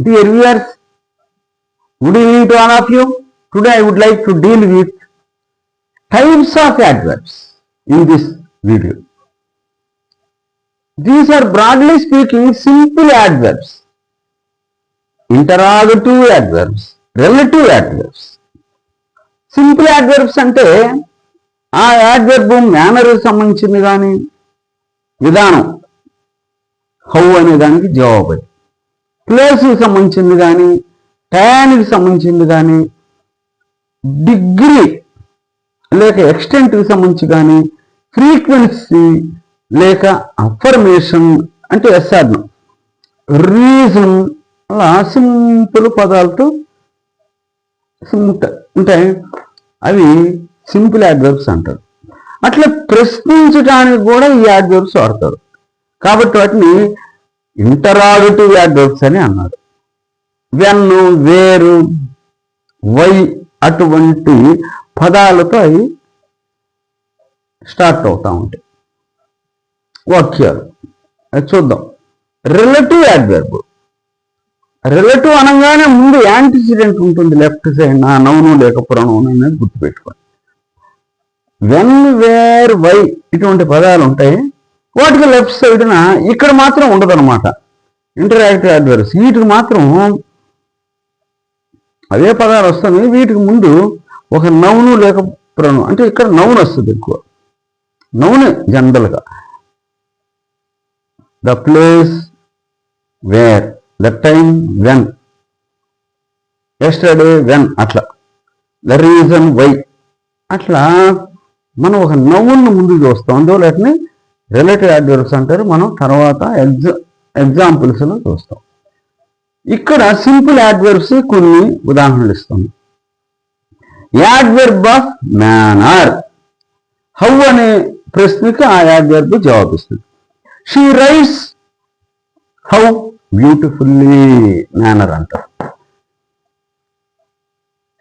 Dear viewers, good evening to all of you. Today I would like to deal with types of adverbs in this video. These are broadly speaking simple adverbs, interrogative adverbs, relative adverbs. Simple adverbs అంటే ఆ adverb మేనర్కి సంబంధించింది కానీ విధానం how అనే దానికి జవాబు, ప్లేస్కి సంబంధించింది కానీ టయానికి సంబంధించింది కానీ డిగ్రీ లేక ఎక్స్టెంట్కి సంబంధించి కానీ ఫ్రీక్వెన్సీ లేక అఫర్మేషన్ అంటే ఎస్ఆర్ను రీజన్ అలా సింపుల్ పదాలతో ఉంటాయి. అవి సింపుల్ యాడ్వర్బ్స్ అంటారు. అట్లా ప్రశ్నించడానికి కూడా ఈ యాడ్వర్బ్స్ వాడతారు. కాబట్టి వాటిని ఇంటరాగేటివ్ యాడ్వర్బ్స్ అని అన్నారు. వెన్, వేరు, వై అటువంటి పదాలతో అవి స్టార్ట్ అవుతూ ఉంటాయి వాక్యాలు. అది చూద్దాం. Relative adverb. రిలేటివ్ అనగానే ముందు యాంటిసిడెంట్ ఉంటుంది లెఫ్ట్ సైడ్, నా నౌను లేక ప్రొనౌన్ అనేది గుర్తుపెట్టుకోండి. వెన్, వేర్, వై ఇటువంటి పదాలు ఉంటాయి. వాటికి లెఫ్ట్ సైడ్న ఇక్కడ మాత్రం ఉండదు అనమాట ఇంటరాక్టివ్ యాడ్వర్బ్స్. వీటికి మాత్రం అవే పదాలు వస్తాయి. వీటికి ముందు ఒక నౌను లేక ప్రొనౌన్ అంటే ఇక్కడ నౌన్ వస్తుంది ఎక్కువ. నౌనే జనరల్గా the place where, the time when, yesterday when, అట్లా ద రీజన్ వై, అట్లా మనం ఒక నౌన్ను ముందు చూస్తాం. అందువల్ల వాటిని రిలేటివ్ యాడ్వర్బ్స్ అంటారు. మనం తర్వాత ఎగ్జాంపుల్స్లో చూస్తాం. ఇక్కడ సింపుల్ యాడ్వర్బ్స్ కొన్ని ఉదాహరణలు ఇస్తాం. Adverb of manner. హౌ అనే ప్రశ్నకి ఆ యాడ్వర్బ్ జవాబిస్తుంది. She rise how beautifully manner అంటారు.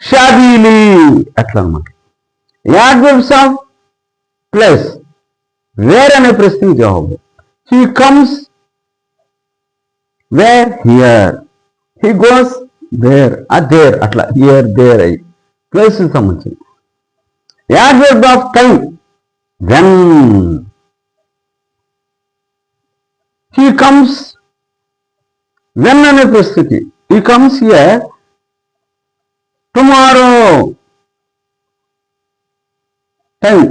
షాబీలీ అట్లా అనమాట. Adverbs of place. వేర్ అనే ప్రశ్నకి జవాబు he comes where, here. He goes there, there, అట్లా హియర్, దేర్ అయ్యి ప్లేస్ సంబంధించింది. Adverb of time. When. He comes when అనే ప్రశ్నకి he comes here tomorrow. Time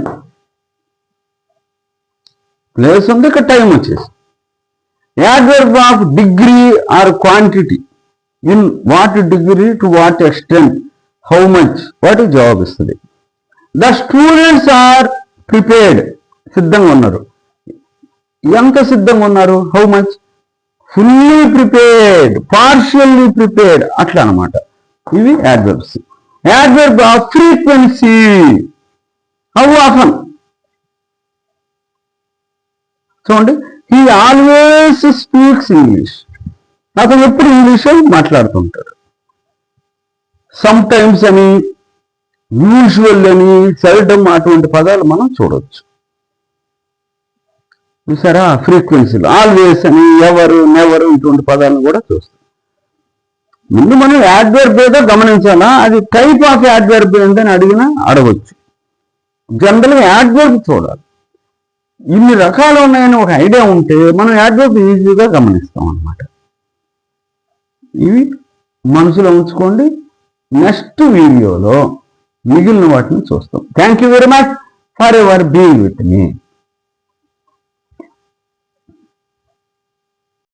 place ఉంది, ఇక్కడ టైం వచ్చేసి. Adverb of degree or quantity. In what degree, to what extent, how much, వాటికి జవాబు ఇస్తుంది. The students are prepared. సిద్ధంగా ఉన్నారు. ఎంత సిద్ధంగా ఉన్నారు? How much. Fully prepared, partially prepared, అట్లా అనమాట. ఇవి adverbs. Adverb of frequency. How often. చూడండి, హీ ఆల్వేస్ స్పీక్స్ ఇంగ్లీష్. అతను ఎప్పుడు ఇంగ్లీషే మాట్లాడుతుంటారు. సమ్ టైమ్స్ అని, యూజువల్ అని, సెల్డమ్ అటువంటి పదాలు మనం చూడవచ్చు. చూసారా? ఫ్రీక్వెన్సీలు ఆల్వేస్ అని, ఎవరు, నెవరు ఇటువంటి పదాలను కూడా చూస్తాం. ముందు మనం యాడ్వర్బ్ ఏదో గమనించాలా, అది టైప్ ఆఫ్ యాడ్వర్బ్ ఏంటని అడిగినా అడగచ్చు. జనరల్గా యాడ్వర్బ్ చూడాలి. ఇన్ని రకాలు ఉన్నాయని ఒక ఐడియా ఉంటే మనం యాడ్వర్బ్ ఈజీగా గమనిస్తాం అన్నమాట. ఇవి మనసులో ఉంచుకోండి. నెక్స్ట్ వీడియోలో మిగిలిన వాటిని చూస్తాం. Thank you very much for ever being with me.